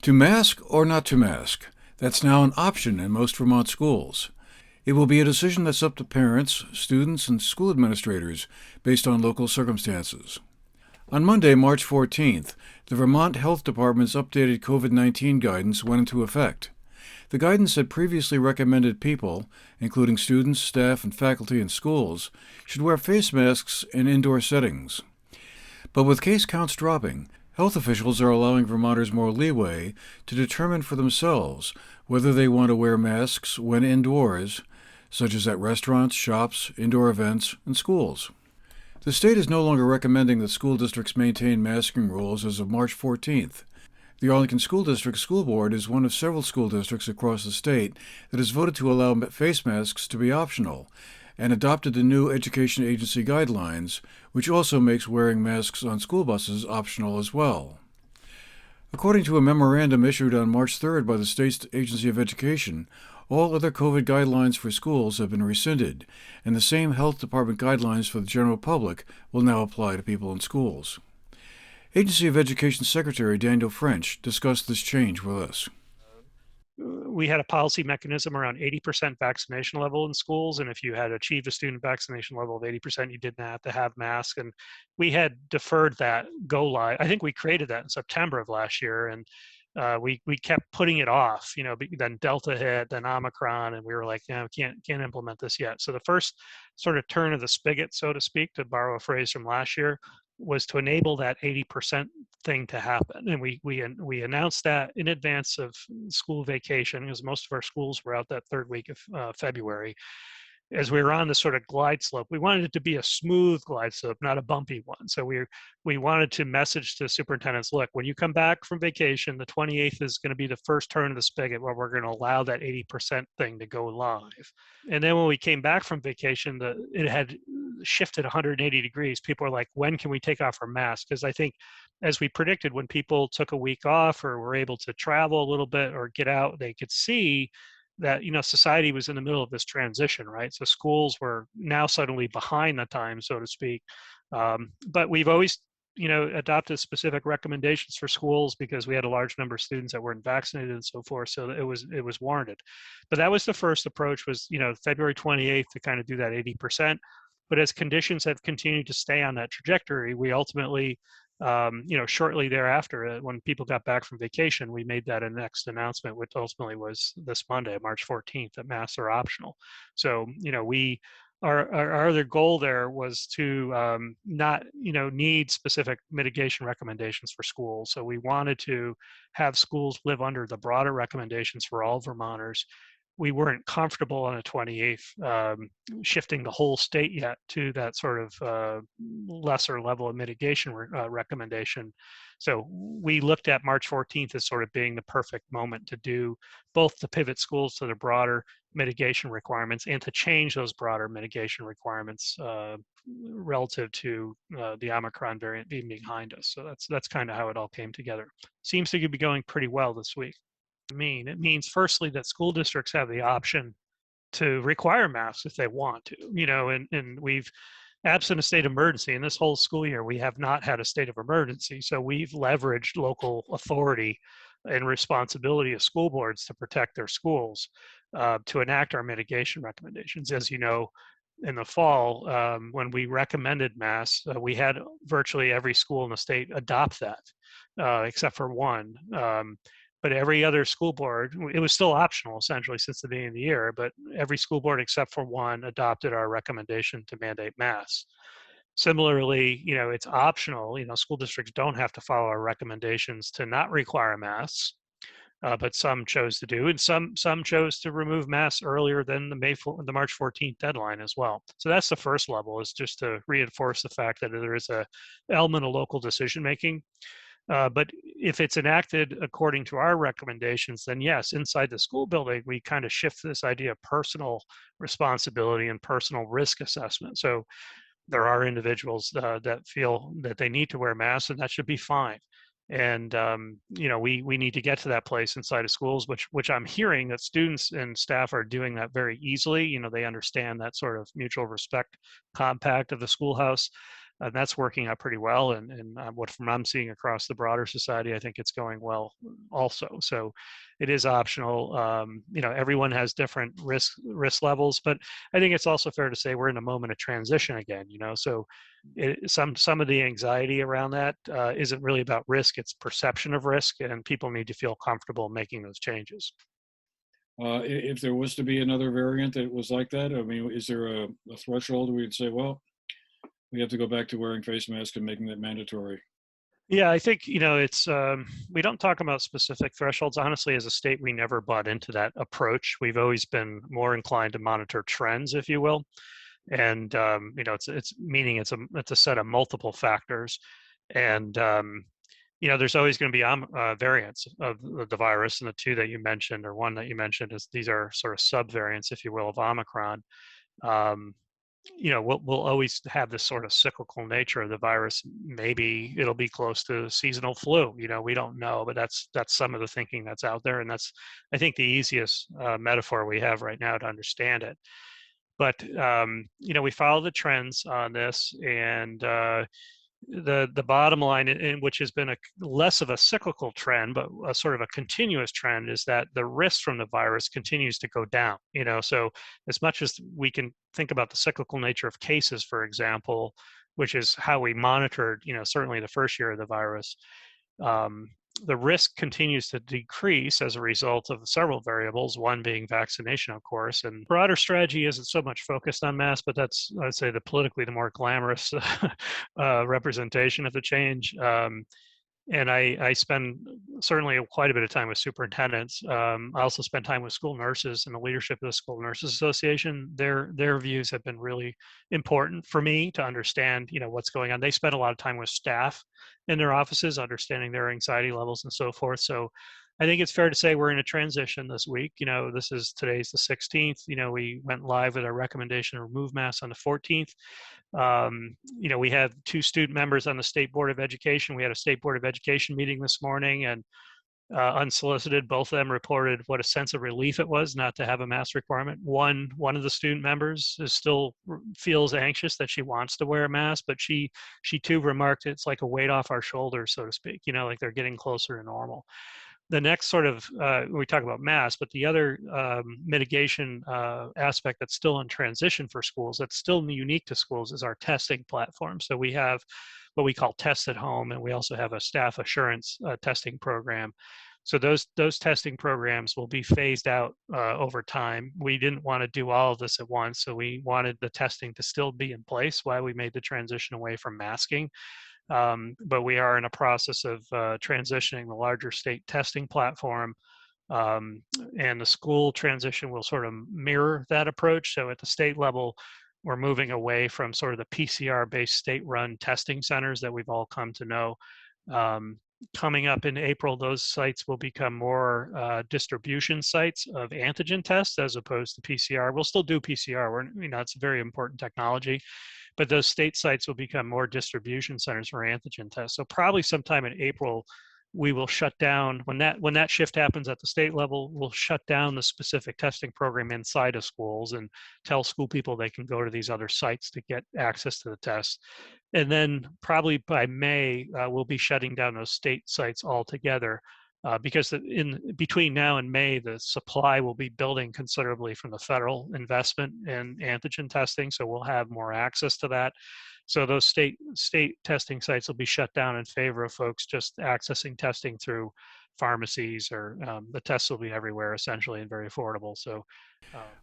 To mask or not to mask, that's now an option in most Vermont schools. It will be a decision that's up to parents, students, and school administrators based on local circumstances. On Monday, March 14th, the Vermont Health Department's updated COVID-19 guidance went into effect. The guidance had previously recommended people, including students, staff, and faculty in schools, should wear face masks in indoor settings. But with case counts dropping, health officials are allowing Vermonters more leeway to determine for themselves whether they want to wear masks when indoors, such as at restaurants, shops, indoor events, and schools. The state is no longer recommending that school districts maintain masking rules as of March 14th. The Arlington School District School Board is one of several school districts across the state that has voted to allow face masks to be optional and adopted the new Education Agency guidelines, which also makes wearing masks on school buses optional as well. According to a memorandum issued on March 3rd by the state's Agency of Education, all other COVID guidelines for schools have been rescinded, and the same health department guidelines for the general public will now apply to people in schools. Agency of Education Secretary Daniel French discussed this change with us. We had a policy mechanism around 80% vaccination level in schools, and if you had achieved a student vaccination level of 80%, you didn't have to have masks. And we had deferred that go live. I think we created that in September of last year, and we kept putting it off. Then Delta hit, then Omicron, and we were like, we can't implement this yet. So the first sort of turn of the spigot, so to speak, to borrow a phrase from last year, was to enable that 80% thing to happen. And we announced that in advance of school vacation, because most of our schools were out that third week of February. As we were on this sort of glide slope, we wanted it to be a smooth glide slope, not a bumpy one. So we wanted to message to superintendents, look, when you come back from vacation, the 28th is going to be the first turn of the spigot where we're going to allow that 80% thing to go live. And then when we came back from vacation, it had shifted 180 degrees. People were like, when can we take off our masks? Because I think, as we predicted, when people took a week off or were able to travel a little bit or get out, they could see that society was in the middle of this transition, right? So schools were now suddenly behind the time, so to speak. But we've always adopted specific recommendations for schools because we had a large number of students that weren't vaccinated and so forth. So it was warranted. But that was the first approach, was February 28th to kind of do that 80%. But as conditions have continued to stay on that trajectory, we ultimately, shortly thereafter, when people got back from vacation, we made that a next announcement, which ultimately was this Monday, March 14th, that masks are optional. So, our other goal there was to not, need specific mitigation recommendations for schools. So we wanted to have schools live under the broader recommendations for all Vermonters. We weren't comfortable on the 28th shifting the whole state yet to that sort of lesser level of mitigation recommendation. So we looked at March 14th as sort of being the perfect moment to do both the pivot schools to the broader mitigation requirements and to change those broader mitigation requirements relative to the Omicron variant being behind us. So that's kind of how it all came together. Seems to be going pretty well this week. It means firstly that school districts have the option to require masks if they want to, and we've, absent a state of emergency, in this whole school year, we have not had a state of emergency. So we've leveraged local authority and responsibility of school boards to protect their schools, to enact our mitigation recommendations. As you know, in the fall, when we recommended masks, we had virtually every school in the state adopt that, except for one. But every other school board, it was still optional essentially since the beginning of the year, but every school board except for one adopted our recommendation to mandate masks. Similarly, it's optional. School districts don't have to follow our recommendations to not require masks, but some chose to do, and some chose to remove masks earlier than the March 14th deadline as well. So that's the first level, is just to reinforce the fact that there is a element of local decision making. But if it's enacted according to our recommendations, then yes, inside the school building, we kind of shift this idea of personal responsibility and personal risk assessment. So there are individuals that feel that they need to wear masks, and that should be fine. And we need to get to that place inside of schools, which I'm hearing that students and staff are doing that very easily. They understand that sort of mutual respect compact of the schoolhouse. And that's working out pretty well. And what from I'm seeing across the broader society, I think it's going well also. So it is optional. Everyone has different risk levels, but I think it's also fair to say we're in a moment of transition again. So some of the anxiety around that isn't really about risk; it's perception of risk, and people need to feel comfortable making those changes. If there was to be another variant that was like that, I mean, is there a threshold where you'd say, well, we have to go back to wearing face masks and making that mandatory? Yeah, I think it's we don't talk about specific thresholds. Honestly, as a state, we never bought into that approach. We've always been more inclined to monitor trends, if you will, and it's meaning it's a set of multiple factors, and there's always going to be variants of the virus, and the two that you mentioned, or one that you mentioned, is these are sort of subvariants, if you will, of Omicron. Um, we'll always have this sort of cyclical nature of the virus. Maybe it'll be close to seasonal flu. We don't know, but that's some of the thinking that's out there, and that's I think the easiest metaphor we have right now to understand it. But we follow the trends on this, and the bottom line, which has been a less of a cyclical trend, but a sort of a continuous trend, is that the risk from the virus continues to go down. So as much as we can think about the cyclical nature of cases, for example, which is how we monitored, certainly the first year of the virus, um, the risk continues to decrease as a result of several variables, one being vaccination, of course. And broader strategy isn't so much focused on masks, but that's, I'd say, the more glamorous representation of the change. And I spend certainly quite a bit of time with superintendents. I also spend time with school nurses and the leadership of the School Nurses Association. Their views have been really important for me to understand, what's going on. They spend a lot of time with staff in their offices, understanding their anxiety levels and so forth. So I think it's fair to say we're in a transition this week. Today's the 16th. We went live with our recommendation to remove masks on the 14th. We have two student members on the State Board of Education. We had a State Board of Education meeting this morning, and unsolicited, both of them reported what a sense of relief it was not to have a mask requirement. One of the student members still feels anxious that she wants to wear a mask, but she too remarked it's like a weight off our shoulders, so to speak. Like they're getting closer to normal. The next sort of, we talk about masks, but the other mitigation aspect that's still in transition for schools, that's still unique to schools, is our testing platform. So we have what we call Test at Home, and we also have a staff assurance testing program. So those testing programs will be phased out over time. We didn't want to do all of this at once, so we wanted the testing to still be in place while we made the transition away from masking. But we are in a process of transitioning the larger state testing platform, and the school transition will sort of mirror that approach. So at the state level, we're moving away from sort of the PCR-based state-run testing centers that we've all come to know. Coming up in April, those sites will become more distribution sites of antigen tests as opposed to PCR. We'll still do PCR. It's a very important technology, but those state sites will become more distribution centers for antigen tests. So probably sometime in April, we will shut down, when that shift happens at the state level, we'll shut down the specific testing program inside of schools and tell school people they can go to these other sites to get access to the tests. And then probably by May, we'll be shutting down those state sites altogether. Because in between now and May, the supply will be building considerably from the federal investment in antigen testing, so we'll have more access to that. So those state testing sites will be shut down in favor of folks just accessing testing through pharmacies, or the tests will be everywhere essentially and very affordable. So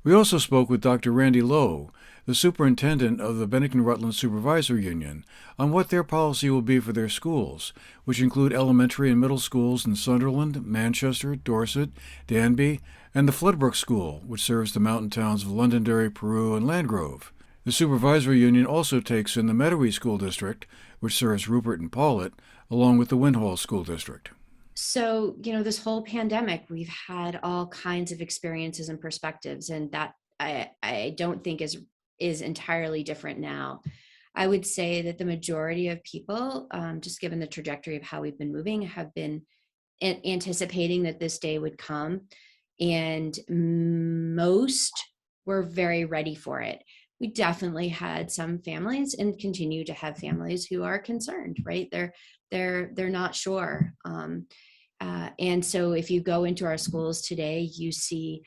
We also spoke with Dr. Randy Lowe, the superintendent of the Bennington-Rutland Supervisor Union, on what their policy will be for their schools, which include elementary and middle schools in Sunderland, Manchester, Dorset, Danby, and the Floodbrook School, which serves the mountain towns of Londonderry, Peru, and Landgrove. The Supervisory Union also takes in the Medowee School District, which serves Rupert and Paulet, along with the Windhall School District. So, this whole pandemic, we've had all kinds of experiences and perspectives, and that I don't think is entirely different now. I would say that the majority of people, just given the trajectory of how we've been moving, have been anticipating that this day would come, and most were very ready for it. we definitely had some families and continue to have families who are concerned, right? They're not sure. And so if you go into our schools today, you see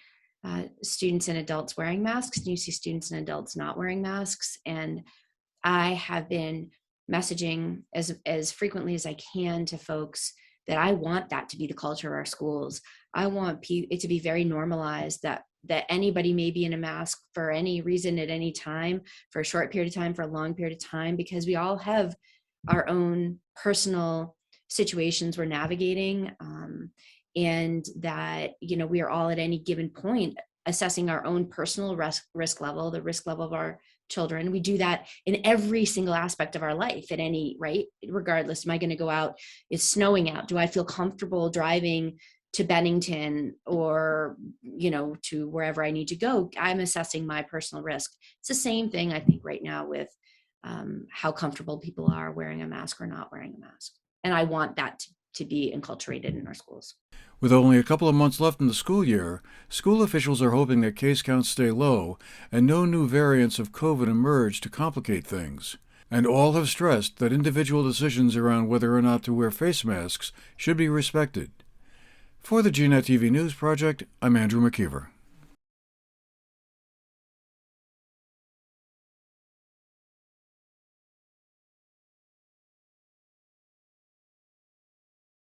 students and adults wearing masks, and you see students and adults not wearing masks. And I have been messaging as frequently as I can to folks that I want that to be the culture of our schools. I want it to be very normalized that anybody may be in a mask for any reason at any time, for a short period of time, for a long period of time, because we all have our own personal situations we're navigating, and that, you know, we are all at any given point assessing our own personal risk level, the risk level of our children. We do that in every single aspect of our life at any, right? Regardless, am I going to go out? It's snowing out. Do I feel comfortable driving to Bennington or, you know, to wherever I need to go? I'm assessing my personal risk. It's the same thing, I think, right now with how comfortable people are wearing a mask or not wearing a mask. And I want that to be enculturated in our schools. With only a couple of months left in the school year, school officials are hoping that case counts stay low and no new variants of COVID emerge to complicate things. And all have stressed that individual decisions around whether or not to wear face masks should be respected. For the GNAT-TV News Project, I'm Andrew McKeever.